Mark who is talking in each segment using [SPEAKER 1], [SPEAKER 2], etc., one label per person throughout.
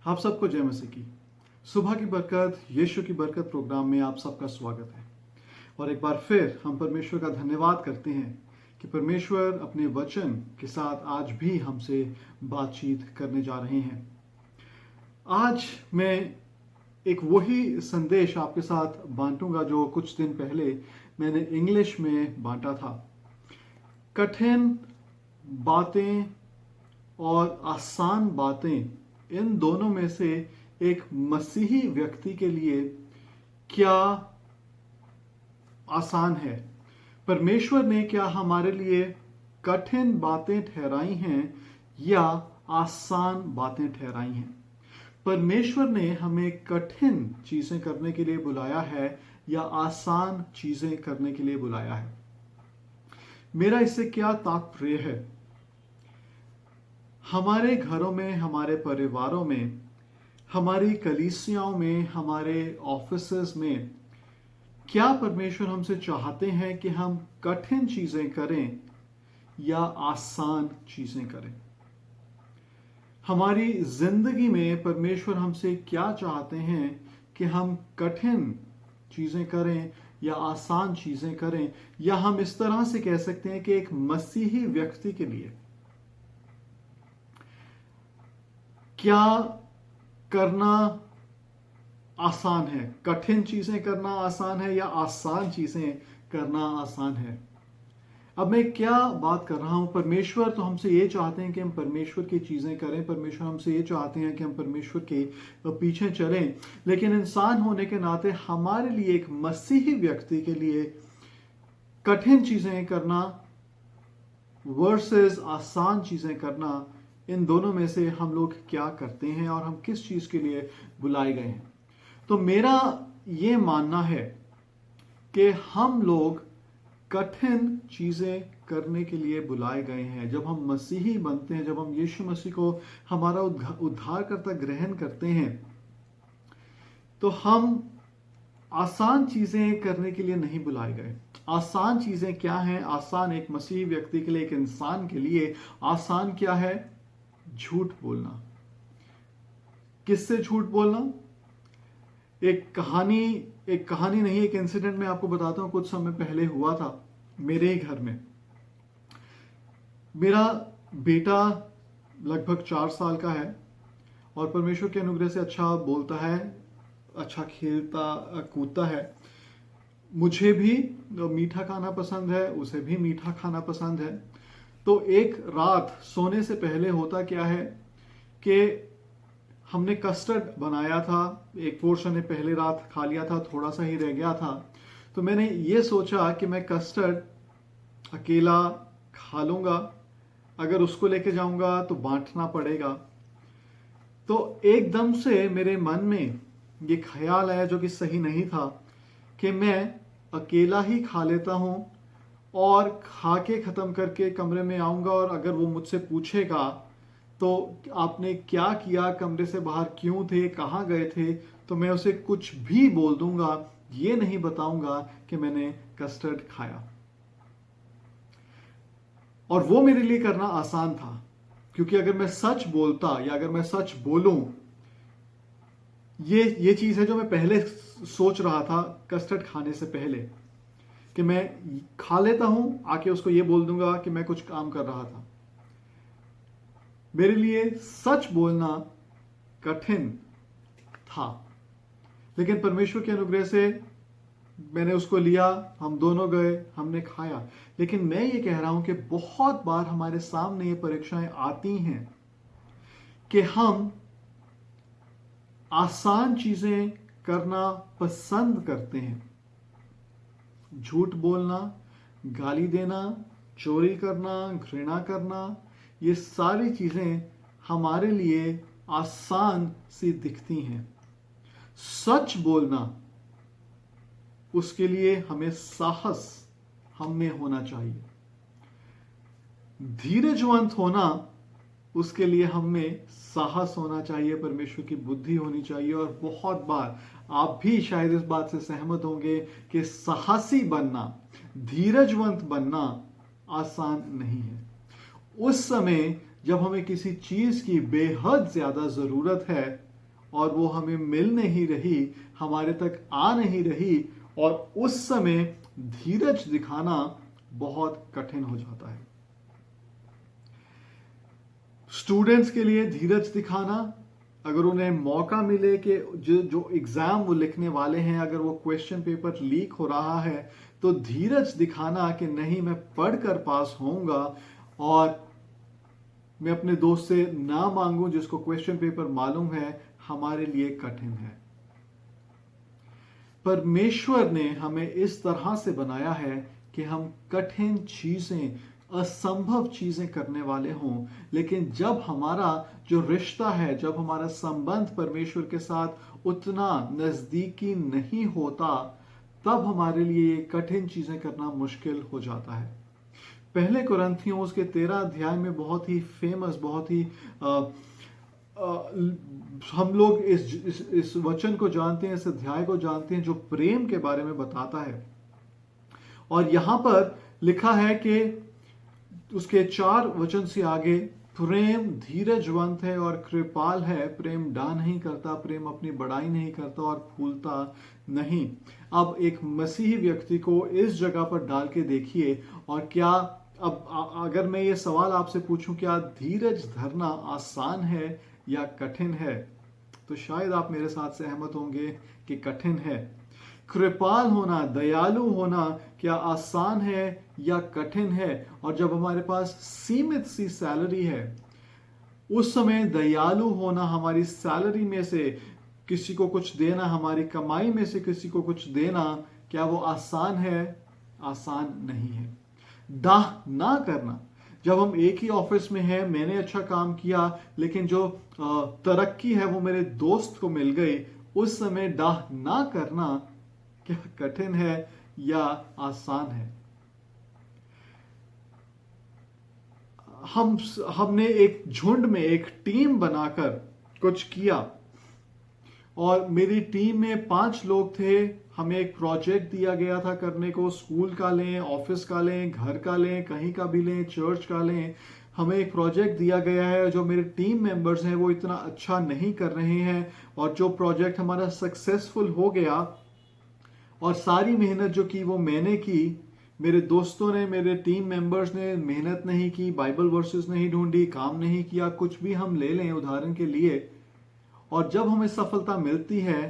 [SPEAKER 1] आप सबको जय मसीह की। सुबह की बरकत, यीशु की बरकत प्रोग्राम में आप सबका स्वागत है। और एक बार फिर हम परमेश्वर का धन्यवाद करते हैं कि परमेश्वर अपने वचन के साथ आज भी हमसे बातचीत करने जा रहे हैं। आज मैं एक वही संदेश आपके साथ बांटूंगा जो कुछ दिन पहले मैंने इंग्लिश में बांटा था। कठिन बातें और आसान बातें, इन दोनों में से एक मसीही व्यक्ति के लिए क्या आसान है? परमेश्वर ने क्या हमारे लिए कठिन बातें ठहराई हैं या आसान बातें ठहराई हैं? परमेश्वर ने हमें कठिन चीजें करने के लिए बुलाया है या आसान चीजें करने के लिए बुलाया है? मेरा इससे क्या तात्पर्य है? हमारे घरों में, हमारे परिवारों में, हमारी कलीसियाओं में, हमारे ऑफिसेस में क्या परमेश्वर हमसे चाहते हैं कि हम कठिन चीजें करें या आसान चीजें करें? हमारी जिंदगी में परमेश्वर हमसे क्या चाहते हैं कि हम कठिन चीजें करें या आसान चीजें करें? या हम इस तरह से कह सकते हैं कि एक मसीही व्यक्ति के लिए क्या करना आसान है? कठिन चीजें करना आसान है या आसान चीजें करना आसान है? अब मैं क्या बात कर रहा हूं? परमेश्वर तो हमसे ये चाहते हैं कि हम परमेश्वर की चीजें करें, परमेश्वर हमसे ये चाहते हैं कि हम परमेश्वर के पीछे चलें, लेकिन इंसान होने के नाते हमारे लिए, एक मसीही व्यक्ति के लिए, कठिन चीजें करना वर्सेस आसान चीजें करना, इन दोनों में से हम लोग क्या करते हैं और हम किस चीज के लिए बुलाए गए हैं? तो मेरा ये मानना है कि हम लोग कठिन चीजें करने के लिए बुलाए गए हैं। जब हम मसीही बनते हैं, जब हम यीशु मसीह को हमारा उद्धारकर्ता ग्रहण करते हैं, तो हम आसान चीजें करने के लिए नहीं बुलाए गए। आसान चीजें क्या हैं? आसान एक मसीही व्यक्ति के लिए, एक इंसान के लिए आसान क्या है? झूठ बोलना। किससे झूठ बोलना? एक कहानी नहीं, एक इंसिडेंट मैं आपको बताता हूं। कुछ समय पहले हुआ था मेरे ही घर में। मेरा बेटा लगभग 4 साल का है और परमेश्वर के अनुग्रह से अच्छा बोलता है, अच्छा खेलता कूदता है। मुझे भी मीठा खाना पसंद है, उसे भी मीठा खाना पसंद है। तो एक रात सोने से पहले होता क्या है कि हमने कस्टर्ड बनाया था। एक पोर्शन ने पहले रात खा लिया था, थोड़ा सा ही रह गया था। तो मैंने ये सोचा कि मैं कस्टर्ड अकेला खा लूंगा, अगर उसको लेके जाऊंगा तो बांटना पड़ेगा। तो एकदम से मेरे मन में ये ख्याल आया, जो कि सही नहीं था, कि मैं अकेला ही खा लेता हूं और खा के खत्म करके कमरे में आऊंगा, और अगर वो मुझसे पूछेगा तो आपने क्या किया, कमरे से बाहर क्यों थे, कहाँ गए थे, तो मैं उसे कुछ भी बोल दूंगा, ये नहीं बताऊंगा कि मैंने कस्टर्ड खाया। और वो मेरे लिए करना आसान था, क्योंकि अगर मैं सच बोलता या अगर मैं सच बोलूं, ये चीज है जो मैं पहले सोच रहा था कस्टर्ड खाने से पहले, कि मैं खा लेता हूं, आके उसको ये बोल दूंगा कि मैं कुछ काम कर रहा था। मेरे लिए सच बोलना कठिन था, लेकिन परमेश्वर के अनुग्रह से मैंने उसको लिया, हम दोनों गए, हमने खाया। लेकिन मैं ये कह रहा हूं कि बहुत बार हमारे सामने ये परीक्षाएं आती हैं कि हम आसान चीजें करना पसंद करते हैं। झूठ बोलना, गाली देना, चोरी करना, घृणा करना, ये सारी चीजें हमारे लिए आसान सी दिखती हैं। सच बोलना, उसके लिए हमें साहस हम में होना चाहिए। धीरजवंत होना, उसके लिए हमें साहस होना चाहिए, परमेश्वर की बुद्धि होनी चाहिए। और बहुत बार आप भी शायद इस बात से सहमत होंगे कि साहसी बनना, धीरजवंत बनना आसान नहीं है। उस समय जब हमें किसी चीज की बेहद ज्यादा जरूरत है, और वो हमें मिल नहीं रही, हमारे तक आ नहीं रही, और उस समय धीरज दिखाना बहुत कठिन हो जाता है। स्टूडेंट्स के लिए धीरज दिखाना, अगर उन्हें मौका मिले कि जो एग्जाम वो लिखने वाले हैं, अगर वो क्वेश्चन पेपर लीक हो रहा है, तो धीरज दिखाना कि नहीं, मैं पढ़कर पास होऊंगा और मैं अपने दोस्त से ना मांगूं जिसको क्वेश्चन पेपर मालूम है, हमारे लिए कठिन है। परमेश्वर ने हमें इस तरह से बनाया है कि हम कठिन चीजें, असंभव चीजें करने वाले हों, लेकिन जब हमारा जो रिश्ता है, जब हमारा संबंध परमेश्वर के साथ उतना नजदीकी नहीं होता, तब हमारे लिए कठिन चीजें करना मुश्किल हो जाता है। पहले कुरिन्थियों उसके 13 अध्याय में बहुत ही फेमस, बहुत ही हम लोग इस वचन को जानते हैं, इस अध्याय को जानते हैं, जो प्रेम के बारे में बताता है। और यहां पर लिखा है कि उसके 4 वचन से आगे, प्रेम धीरजवंत है और कृपाल है, प्रेम डा नहीं करता, प्रेम अपनी बड़ाई नहीं करता और फूलता नहीं। अब एक मसीही व्यक्ति को इस जगह पर डाल के देखिए, और क्या अब अगर मैं ये सवाल आपसे पूछूं, क्या धीरज धरना आसान है या कठिन है, तो शायद आप मेरे साथ सहमत होंगे कि कठिन है। कृपाल होना, दयालु होना क्या आसान है या कठिन है? और जब हमारे पास सीमित सी सैलरी है, उस समय दयालु होना, हमारी सैलरी में से किसी को कुछ देना, हमारी कमाई में से किसी को कुछ देना, क्या वो आसान है? आसान नहीं है। दाह ना करना, जब हम एक ही ऑफिस में हैं, मैंने अच्छा काम किया लेकिन जो तरक्की है वो मेरे दोस्त को मिल गई, उस समय दाह ना करना क्या कठिन है या आसान है? हमने एक झुंड में, एक टीम बनाकर कुछ किया, और मेरी टीम में 5 लोग थे। हमें एक प्रोजेक्ट दिया गया था करने को, स्कूल का लें, ऑफिस का लें, घर का लें, कहीं का भी लें, चर्च का लें। हमें एक प्रोजेक्ट दिया गया है, जो मेरे टीम मेंबर्स हैं वो इतना अच्छा नहीं कर रहे हैं, और जो प्रोजेक्ट हमारा सक्सेसफुल हो गया, और सारी मेहनत जो की वो मैंने की, मेरे दोस्तों ने, मेरे टीम मेंबर्स ने मेहनत नहीं की, बाइबल वर्सेस नहीं ढूंढी, काम नहीं किया, कुछ भी हम ले लें उदाहरण के लिए, और जब हमें सफलता मिलती है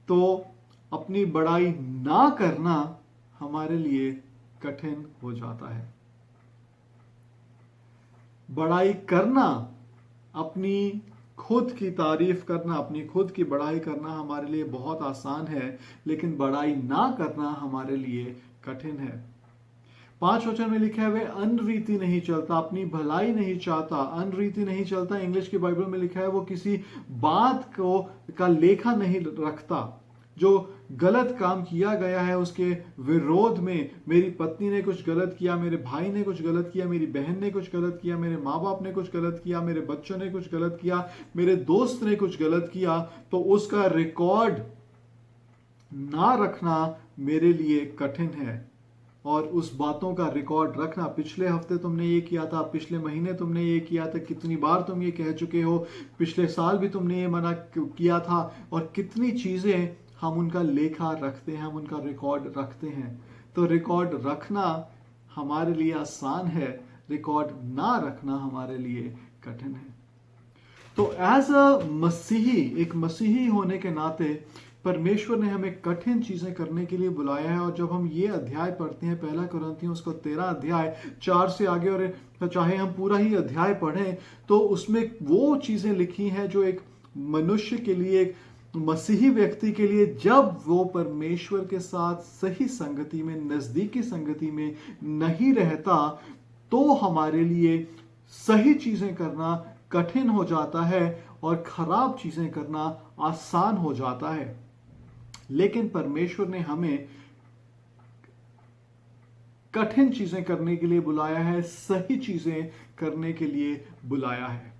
[SPEAKER 1] तो अपनी बड़ाई ना करना हमारे लिए कठिन हो जाता है। बड़ाई करना, अपनी खुद की तारीफ करना, अपनी खुद की बड़ाई करना हमारे लिए बहुत आसान है, लेकिन बड़ाई ना करना हमारे लिए कठिन है। 5 वचन में लिखा है, वे अनरीति नहीं चलता, अपनी भलाई नहीं चाहता। अनरीति नहीं चलता, इंग्लिश की बाइबल में लिखा है, वो किसी बात को का लेखा नहीं रखता। जो गलत काम किया गया है उसके विरोध में, मेरी पत्नी ने कुछ गलत किया, मेरे भाई ने कुछ गलत किया, मेरी बहन ने कुछ गलत किया, मेरे माँ बाप ने कुछ गलत किया, मेरे बच्चों ने कुछ गलत किया, मेरे दोस्त ने कुछ गलत किया, तो उसका रिकॉर्ड ना रखना मेरे लिए कठिन है। और उस बातों का रिकॉर्ड रखना, पिछले हफ्ते तुमने ये किया था, पिछले महीने तुमने ये किया था, कितनी बार तुम ये कह चुके हो, पिछले साल भी तुमने ये मना किया था, और कितनी चीजें हम उनका लेखा रखते हैं, हम उनका रिकॉर्ड रखते हैं। तो रिकॉर्ड रखना हमारे लिए आसान है, रिकॉर्ड ना रखना हमारे लिए कठिन है। तो एज अ मसीही, एक मसीही होने के नाते परमेश्वर ने हमें कठिन चीजें करने के लिए बुलाया है। और जब हम ये अध्याय पढ़ते हैं, पहला कुरिन्थियों उसको 13 अध्याय 4 से आगे, और चाहे हम पूरा ही अध्याय पढ़ें, तो उसमें वो चीजें लिखी हैं जो एक मनुष्य के लिए, एक मसीही व्यक्ति के लिए, जब वो परमेश्वर के साथ सही संगति में, नजदीकी संगति में नहीं रहता, तो हमारे लिए सही चीजें करना कठिन हो जाता है और खराब चीजें करना आसान हो जाता है। लेकिन परमेश्वर ने हमें कठिन चीजें करने के लिए बुलाया है, सही चीजें करने के लिए बुलाया है।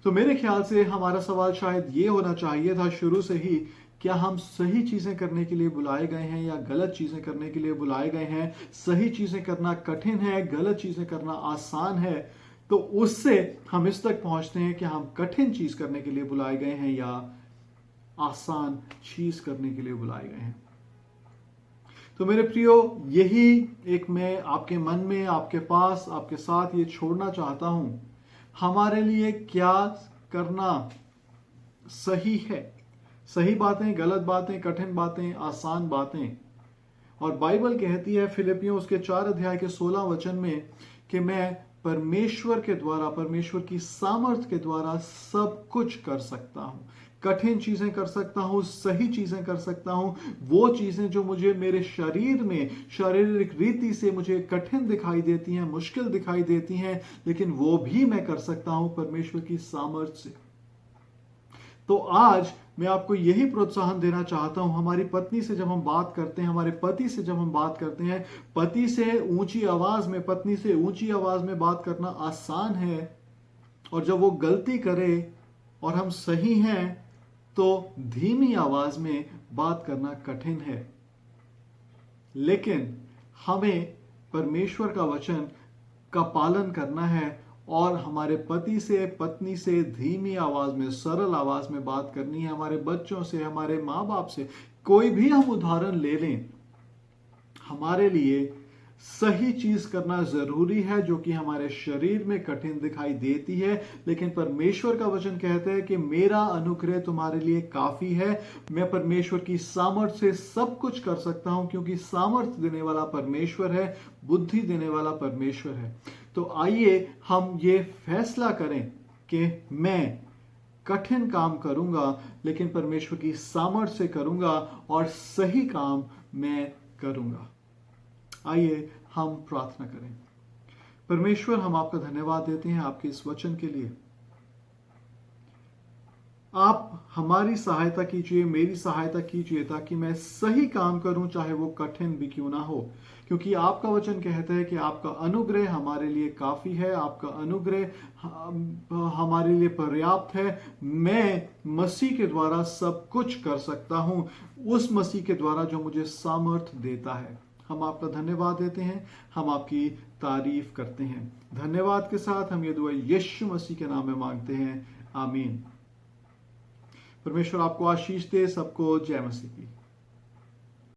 [SPEAKER 1] तो मेरे ख्याल से हमारा सवाल शायद ये होना चाहिए था शुरू से ही, क्या हम सही चीजें करने के लिए बुलाए गए हैं या गलत चीजें करने के लिए बुलाए गए हैं? सही चीजें करना कठिन है, गलत चीजें करना आसान है। तो उससे हम इस तक पहुंचते हैं कि हम कठिन चीज करने के लिए बुलाए गए हैं या आसान चीज करने के लिए बुलाए गए हैं। तो मेरे प्रियो, यही एक मैं आपके मन में, आपके पास, आपके साथ ये छोड़ना चाहता हूं। हमारे लिए क्या करना सही है, सही बातें, गलत बातें, कठिन बातें, आसान बातें। और बाइबल कहती है फिलिपियों उसके 4 अध्याय के 16 वचन में कि मैं परमेश्वर के द्वारा, परमेश्वर की सामर्थ के द्वारा सब कुछ कर सकता हूं। कठिन चीजें कर सकता हूं, सही चीजें कर सकता हूं। वो चीजें जो मुझे मेरे शरीर में, शारीरिक रीति से मुझे कठिन दिखाई देती हैं, मुश्किल दिखाई देती हैं, लेकिन वो भी मैं कर सकता हूं परमेश्वर की सामर्थ से। तो आज मैं आपको यही प्रोत्साहन देना चाहता हूं। हमारी पत्नी से जब हम बात करते हैं, हमारे पति से जब हम बात करते हैं, पति से ऊंची आवाज में, पत्नी से ऊंची आवाज में बात करना आसान है, और जब वो गलती करे और हम सही हैं तो धीमी आवाज में बात करना कठिन है। लेकिन हमें परमेश्वर का वचन का पालन करना है और हमारे पति से, पत्नी से धीमी आवाज में, सरल आवाज में बात करनी है। हमारे बच्चों से, हमारे माँ बाप से, कोई भी हम उदाहरण ले लें, हमारे लिए सही चीज करना जरूरी है जो कि हमारे शरीर में कठिन दिखाई देती है। लेकिन परमेश्वर का वचन कहता है कि मेरा अनुग्रह तुम्हारे लिए काफी है, मैं परमेश्वर की सामर्थ से सब कुछ कर सकता हूं, क्योंकि सामर्थ देने वाला परमेश्वर है, बुद्धि देने वाला परमेश्वर है। तो आइए हम ये फैसला करें कि मैं कठिन काम करूंगा, लेकिन परमेश्वर की सामर्थ से करूंगा और सही काम मैं करूंगा। आइए हम प्रार्थना करें। परमेश्वर, हम आपका धन्यवाद देते हैं आपके इस वचन के लिए। आप हमारी सहायता कीजिए, मेरी सहायता कीजिए, ताकि मैं सही काम करूं, चाहे वो कठिन भी क्यों ना हो, क्योंकि आपका वचन कहता है कि आपका अनुग्रह हमारे लिए काफी है, आपका अनुग्रह हमारे लिए पर्याप्त है। मैं मसीह के द्वारा सब कुछ कर सकता हूं, उस मसीह के द्वारा जो मुझे सामर्थ देता है। हम आपका धन्यवाद देते हैं, हम आपकी तारीफ करते हैं। धन्यवाद के साथ हम ये दुआ यीशु मसीह के नाम में मांगते हैं, आमीन। परमेश्वर आपको आशीष दे। सबको जय मसीह की।